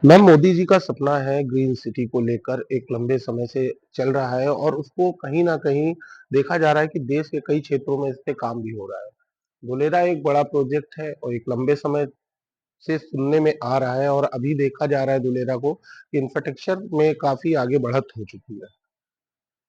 Ma'am, Modi ji का सपना है ग्रीन सिटी को लेकर एक लंबे समय से चल रहा है और उसको कहीं न कहीं देखा जा रहा है कि देश के कई क्षेत्रों में इस पे काम भी हो रहा है। धुलेरा एक बड़ा प्रोजेक्ट है और एक लंबे समय से सुनने में आ रहा है और अभी देखा जा रहा है धुलेरा को कि इंफ्रास्ट्रक्चर में काफ़ी आगे बढ़त हो चुकी है।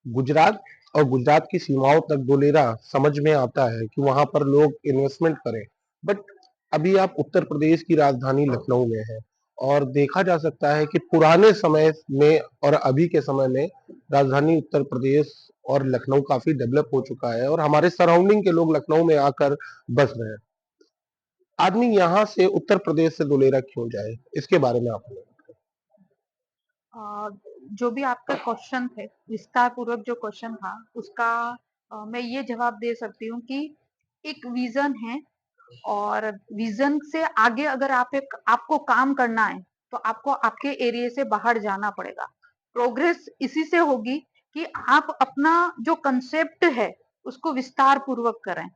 गुजरात और गुजरात की सीमाओं तक धुलेरा समझ में आता है कि वहाँ पर लोग इन्वेस्टमेंट करें। बट अभी आप उत्तर प्रदेश की राजधानी लखनऊ में हैं और देखा जा सकता है कि पुराने समय में और अभी के समय में राजधानी उत्तर प्रदेश और लखनऊ काफ़ी डेवलप हो चुका है और हमारे सराउंडिंग के लोग लखनऊ में आकर बस रहे हैं। आदमी यहाँ से उत्तर प्रदेश से धुलेरा क्यों जाए? इसके बारे में आप हमें अ, जो भी आपका क्वेश्चन थे, विस्तार पूर्वक जो क्वेश्चन था, उसका मैं ये जवाब दे सकती हूँ कि एक विजन है और विजन से आगे अगर आपको काम करना है, तो आपको आपके एरिया से बाहर जाना पड़ेगा। प्रोग्रेस इसी से होगी कि आप अपना जो कंसेप्ट है, उसको विस्तार पूर्वक करें।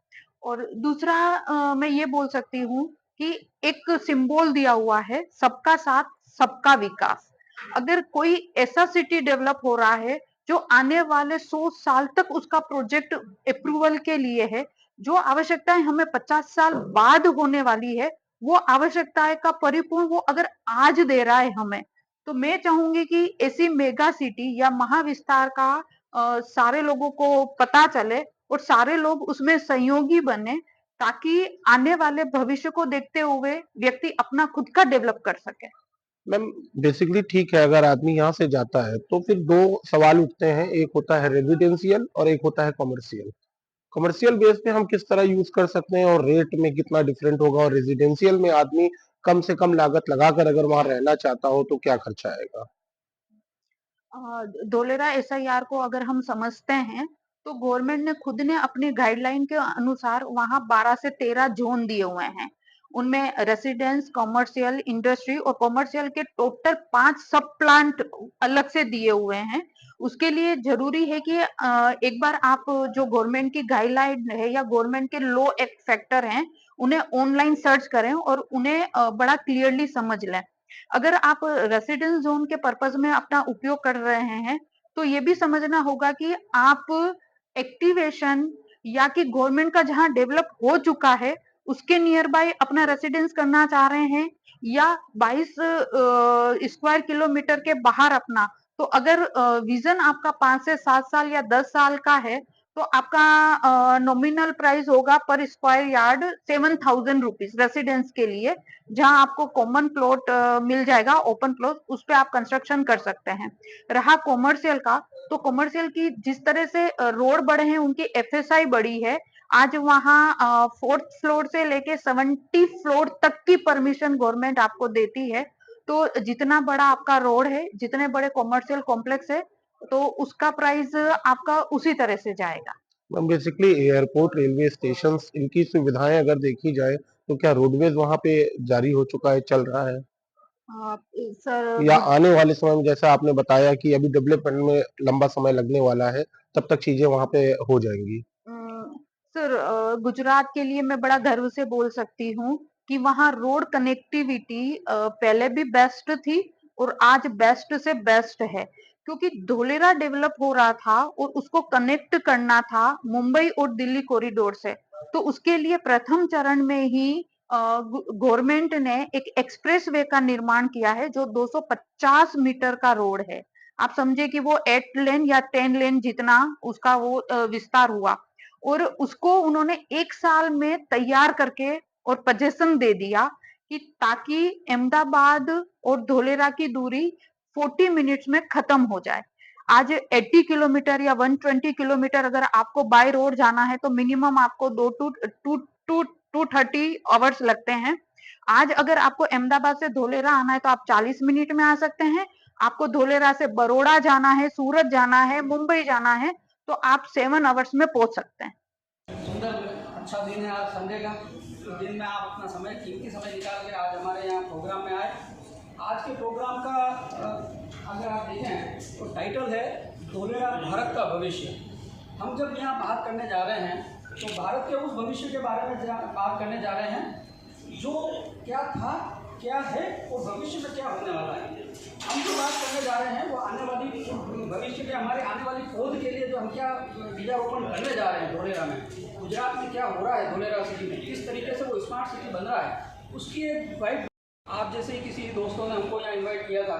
और दूसरा मैं ये बोल सकती हूँ कि एक सिंबल दिया हुआ है, सबका साथ, सबका विकास। अगर कोई ऐसा सिटी डेवलप हो रहा है जो आने वाले 100 साल तक उसका प्रोजेक्ट अप्रूवल के लिए है, जो आवश्यकताएं हमें 50 साल बाद होने वाली है, वो आवश्यकताएं का परिपूर्ण वो अगर आज दे रहा है हमें, तो मैं चाहूंगी कि ऐसी मेगा सिटी या महाविस्तार का सारे लोगों को पता चले और सारे लोग उसमें सहयोगी बने, ताकि आने वाले भविष्य को देखते हुए व्यक्ति अपना खुद का डेवलप कर सके। मैम बेसिकली ठीक है अगर आदमी यहाँ से जाता है तो फिर 2 सवाल उठते हैं, एक होता है रेजिडेंशियल और एक होता है कमर्शियल। कमर्शियल बेस पे हम किस तरह यूज़ कर सकते हैं और रेट में कितना डिफरेंट होगा और रेजिडेंशियल में आदमी कम से कम लागत लगाकर अगर वहाँ रहना चाहता हो तो क्या खर्चा आएगा? धोलेरा एसआईआर को अगर हम समझते हैं, तो गवर्नमेंट ने खुद ने अपनी गाइडलाइन के अनुसार वहां 12 से 13 जोन दिए हुए हैं। उनमें रेसिडेंस, कॉमर्शियल, इंडस्ट्री और कॉमर्शियल के टोटल 5 सब प्लांट अलग से दिए हुए हैं। उसके लिए जरूरी है कि एक बार आप जो गवर्नमेंट की गाइडलाइन है या गवर्नमेंट के लॉ एक्ट फैक्टर हैं, उन्हें ऑनलाइन सर्च करें और उन्हें बड़ा क्लियरली समझ लें। अगर आप रेसिडेंस जोन के पर्पज में अपना उपयोग कर रहे हैं, तो ये भी समझना होगा कि आप एक्टिवेशन या कि गवर्नमेंट का जहां डेवलप हो चुका है, उसके नियर बाय अपना रेसिडेंस करना चाह रहे हैं या 22 स्क्वायर किलोमीटर के बाहर अपना। तो अगर विजन आपका 5 से 7 साल या 10 साल का है, तो आपका नॉमिनल प्राइस होगा पर स्क्वायर यार्ड 7,000 रुपीज रेसिडेंस के लिए, जहां आपको कॉमन प्लॉट मिल जाएगा, ओपन प्लॉट, उस पे आप कंस्ट्रक्शन कर सकते हैं। रहा कॉमर्शियल का, तो कॉमर्शियल की जिस तरह से रोड बढ़े हैं, उनकी एफएसआई बढ़ी है। आज वहां 4th फ्लोर से लेके 70 फ्लोर तक की परमिशन गवर्नमेंट आपको देती है। तो जितना बड़ा आपका रोड है, जितने बड़े कॉमर्शियल कॉम्प्लेक्स है, तो उसका प्राइस आपका उसी तरह से जाएगा। Ma'am basically airport, railway stations इनकी सुविधाएँ अगर देखी जाए तो क्या रोडवेज़ वहाँ पे जारी हो चुका है, चल रहा है? सर या आने वाले समय में जैसा आपने बताया कि अभी डेवलपमेंट में लंबा समय लगने वाला है, तब तक चीज़ें वहाँ पे हो जाएँगी? सर गुजरात के लिए मैं बड़ा गर्व से बोल सकती हूँ कि वहाँ रोड कनेक्टिविटी पहले भी बेस्ट थी और आज बेस्ट से बेस्ट है, क्योंकि धोलेरा डेवलप हो रहा था और उसको कनेक्ट करना था मुंबई और दिल्ली कॉरिडोर से। तो उसके लिए प्रथम चरण में ही गवर्नमेंट ने एक एक्सप्रेस वे का निर्माण किया है, जो 250 मीटर का रोड है। आप समझे कि वो 8 लेन या 10 लेन जितना उसका वो विस्तार हुआ, और उसको उन्होंने 1 साल में तैयार करके और पोजीशन दे दिया, कि ताकि अहमदाबाद और धोलेरा की दूरी 40 मिनट्स में खत्म हो जाए। आज 80 किलोमीटर या 120 किलोमीटर अगर आपको बाय रोड जाना है, तो मिनिमम आपको 2 to 230 आवर्स लगते हैं। आज अगर आपको अहमदाबाद से धोलेरा आना है, तो आप 40 मिनट में आ सकते हैं। आपको धोलेरा से बड़ौदा जाना है, सूरत जाना है, मुंबई जाना है, तो आप 7 आवर्स में पहुंच सकते हैं। सुंदर अच्छा दिन है आज संडे का। इस दिन में आप अपना समय, कीमती समय निकाल के आज हमारे यहाँ प्रोग्राम में आए। आज के प्रोग्राम का अगर आप देखें तो टाइटल है धोलेरा भारत का भविष्य। हम जब यहाँ बात करने जा रहे हैं तो भारत के उस भविष्य के बारे में बात करने जा रहे हैं जो क्या था, क्या है और भविष्य में क्या होने वाला है। हम जो बात करने जा रहे हैं वो आने वाली भविष्य के हमारे आने वाली पौध के लिए जो हम क्या बीजारोपण करने जा रहे हैं धोलेरा में, गुजरात में क्या हो रहा है धोलेरा सिटी में, किस तरीके से वो स्मार्ट सिटी बन रहा है, उसकी एक वाइट। आप जैसे ही किसी दोस्तों ने हमको यहाँ इन्वाइट किया था,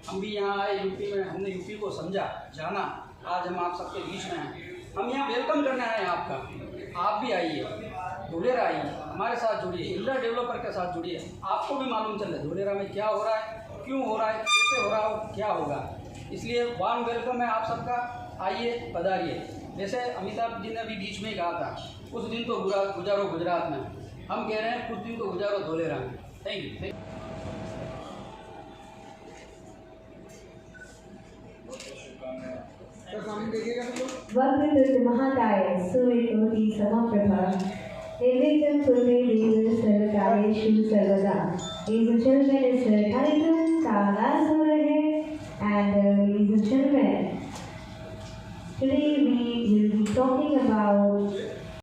हम भी यहाँ आए यूपी में, हमने यूपी को समझा जाना, आज हम आप सबके बीच में हैं। हम यहाँ वेलकम करने आए हैं आपका, आप भी आइए, धोलेरा आइए, हमारे साथ जुड़िए, इल्डा डेवलपर के साथ जुड़िए, आपको भी मालूम चले धोलेरा में क्या हो रहा है, क्यों हो रहा है, कैसे हो रहा है, क्या होगा। इसलिए वार्म वेलकम है आप सबका, आइए पधारिए। जैसे अमिताभ जी ने भी बीच में ही कहा था, कुछ दिन तो गुजारो गुजरात में, हम कह रहे हैं कुछ दिन तो गुजारो धोलेरा में। Thank you. वक्रतुंड महाकाय सूर्यकोटि समप्रभा निर्विघ्नं कुरु मे देव सर्वकार्येषु सर्वदा। Ladies and gentlemen, it's a कार्यक्रम का आगाज हो रहा है, and ladies and gentlemen, today we will be talking about